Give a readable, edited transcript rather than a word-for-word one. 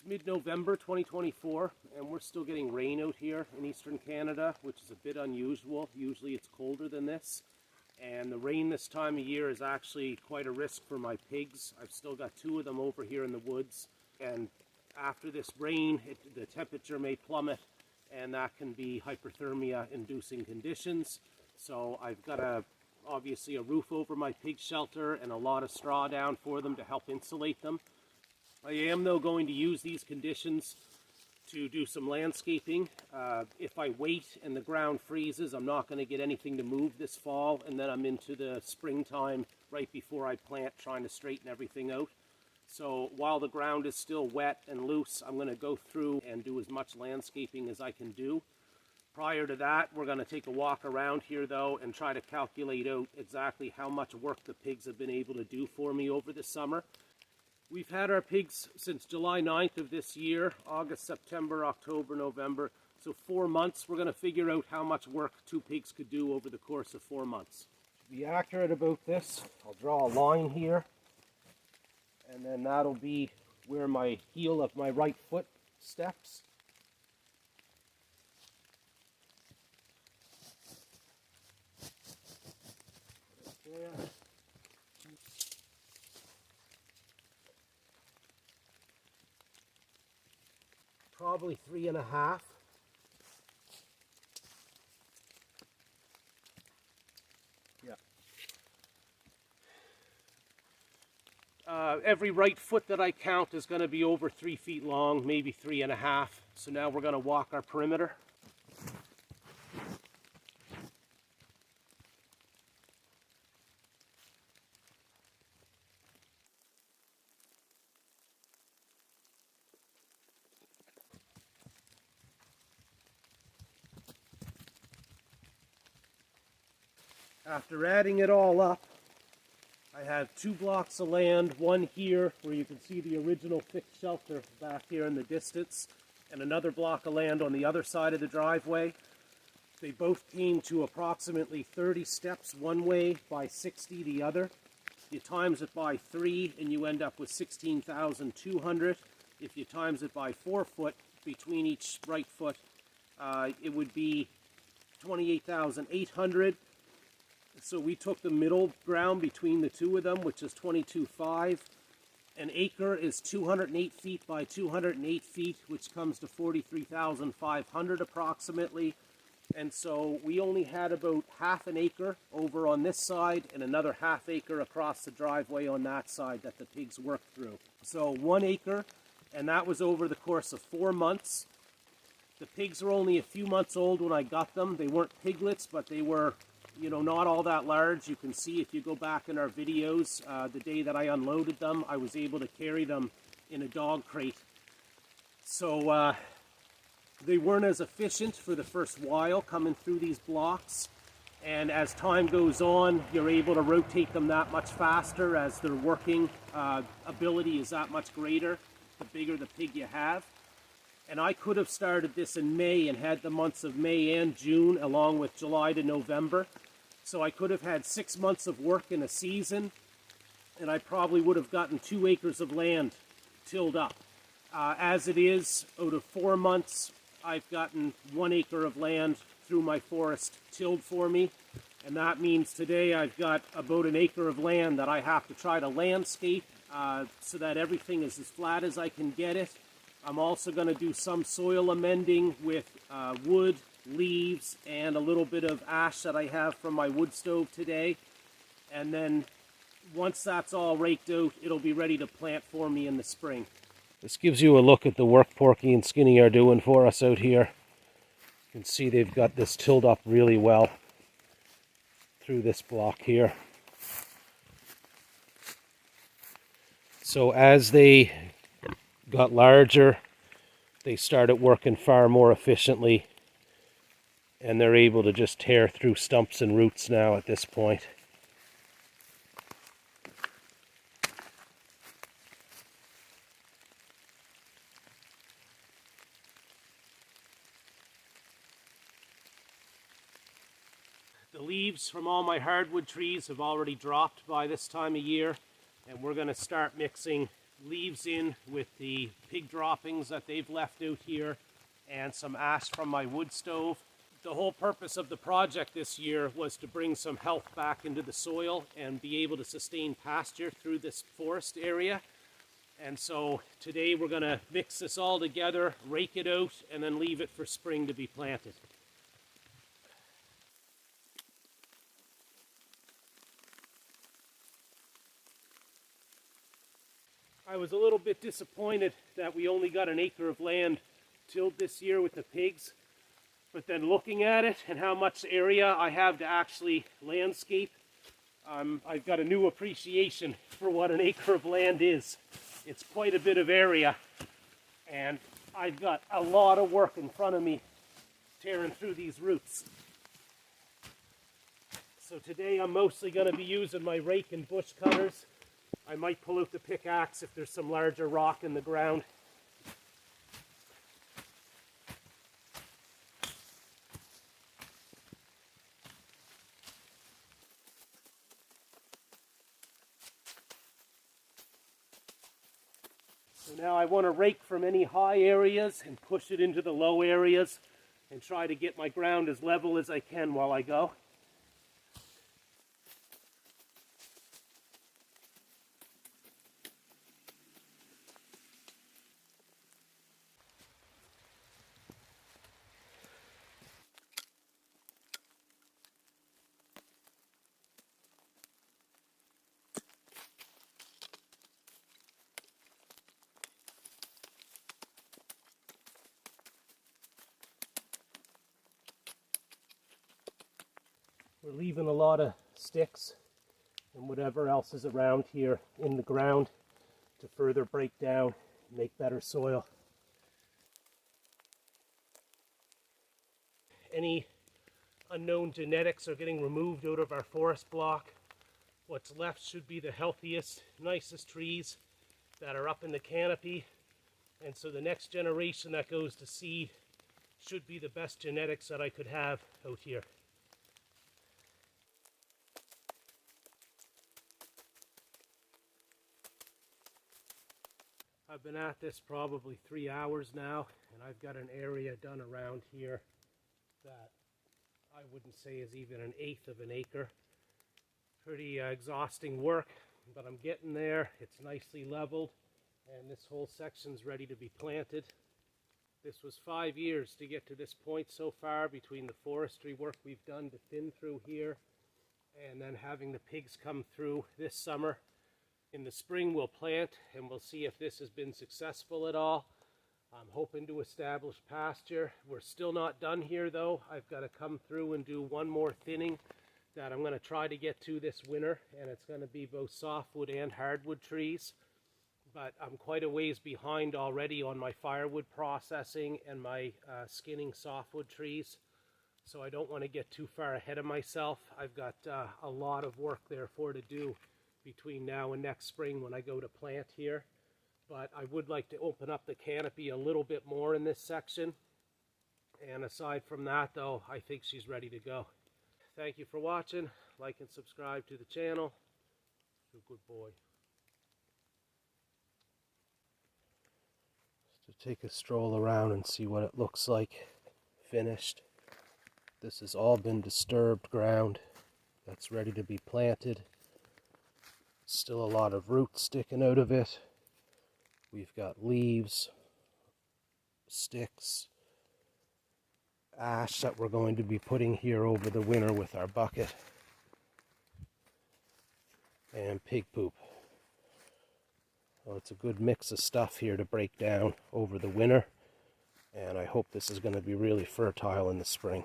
mid-November 2024, and we're still getting rain out here in eastern Canada, which is a bit unusual. Usually it's colder than this, and the rain this time of year is actually quite a risk for my pigs. I've still got 2 of them over here in the woods, and after this rain, the temperature may plummet, and that can be hyperthermia-inducing conditions. So I've got obviously a roof over my pig shelter and a lot of straw down for them to help insulate them. I am, though, going to use these conditions to do some landscaping. If I wait and the ground freezes, I'm not going to get anything to move this fall, and then I'm into the springtime right before I plant, trying to straighten everything out. So while the ground is still wet and loose, I'm going to go through and do as much landscaping as I can do. Prior to that, we're going to take a walk around here, though, and try to calculate out exactly how much work the pigs have been able to do for me over the summer. We've had our pigs since July 9th of this year, August, September, October, November. So 4 months, we're going to figure out how much work 2 pigs could do over the course of 4 months. To be accurate about this, I'll draw a line here, and then that'll be where my heel of my right foot steps. There. Probably 3.5. Yeah. Every right foot that I count is going to be over 3 feet long, maybe 3.5. So now we're going to walk our perimeter. After adding it all up, I have 2 blocks of land, one here where you can see the original fixed shelter back here in the distance, and another block of land on the other side of the driveway. They both came to approximately 30 steps one way by 60 the other. You times it by 3 and you end up with 16,200. If you times it by 4 foot between each right foot, it would be 28,800. So we took the middle ground between the 2 of them, which is 22.5. An acre is 208 feet by 208 feet, which comes to 43,500 approximately. And so we only had about half an acre over on this side and another half acre across the driveway on that side that the pigs worked through. So 1 acre, and that was over the course of 4 months. The pigs were only a few months old when I got them. They weren't piglets, but they were, not all that large. You can see if you go back in our videos, the day that I unloaded them, I was able to carry them in a dog crate. So they weren't as efficient for the first while coming through these blocks. And as time goes on, you're able to rotate them that much faster as their working ability is that much greater, the bigger the pig you have. And I could have started this in May and had the months of May and June along with July to November. So I could have had 6 months of work in a season, and I probably would have gotten 2 acres of land tilled up. As it is, out of 4 months, I've gotten 1 acre of land through my forest tilled for me. And that means today I've got about 1 acre of land that I have to try to landscape so that everything is as flat as I can get it. I'm also going to do some soil amending with wood, leaves, and a little bit of ash that I have from my wood stove today. And then once that's all raked out, it'll be ready to plant for me in the spring. This gives you a look at the work Porky and Skinny are doing for us out here. You can see they've got this tilled up really well through this block here. So as they got larger, they started working far more efficiently, and they're able to just tear through stumps and roots now at this point. The leaves from all my hardwood trees have already dropped by this time of year, and we're going to start mixing leaves in with the pig droppings that they've left out here and some ash from my wood stove. The whole purpose of the project this year was to bring some health back into the soil and be able to sustain pasture through this forest area. And so today we're going to mix this all together, rake it out, and then leave it for spring to be planted. I was a little bit disappointed that we only got an acre of land tilled this year with the pigs, but then looking at it and how much area I have to actually landscape, I've got a new appreciation for what an acre of land is. It's quite a bit of area, and I've got a lot of work in front of me tearing through these roots. So today I'm mostly going to be using my rake and bush cutters. I might pull out the pickaxe if there's some larger rock in the ground. So now I want to rake from any high areas and push it into the low areas and try to get my ground as level as I can while I go. We're leaving a lot of sticks and whatever else is around here in the ground to further break down and make better soil. Any unknown genetics are getting removed out of our forest block. What's left should be the healthiest, nicest trees that are up in the canopy, and so the next generation that goes to seed should be the best genetics that I could have out here. I've been at this probably 3 hours now, and I've got an area done around here that I wouldn't say is even an eighth of an acre. Pretty exhausting work, but I'm getting there. It's nicely leveled, and this whole section's ready to be planted. This was 5 years to get to this point so far, between the forestry work we've done to thin through here and then having the pigs come through this summer. In the spring we'll plant and we'll see if this has been successful at all. I'm hoping to establish pasture. We're still not done here though. I've got to come through and do one more thinning that I'm going to try to get to this winter, and it's going to be both softwood and hardwood trees. But I'm quite a ways behind already on my firewood processing and my skinning softwood trees. So I don't want to get too far ahead of myself. I've got a lot of work therefore to do between now and next spring when I go to plant here. But I would like to open up the canopy a little bit more in this section. And aside from that though, I think she's ready to go. Thank you for watching. Like and subscribe to the channel. You're a good boy. Just to take a stroll around and see what it looks like finished. This has all been disturbed ground that's ready to be planted. Still a lot of roots sticking out of it. We've got leaves, sticks, ash that we're going to be putting here over the winter with our bucket, and pig poop. Well, it's a good mix of stuff here to break down over the winter, and I hope this is going to be really fertile in the spring.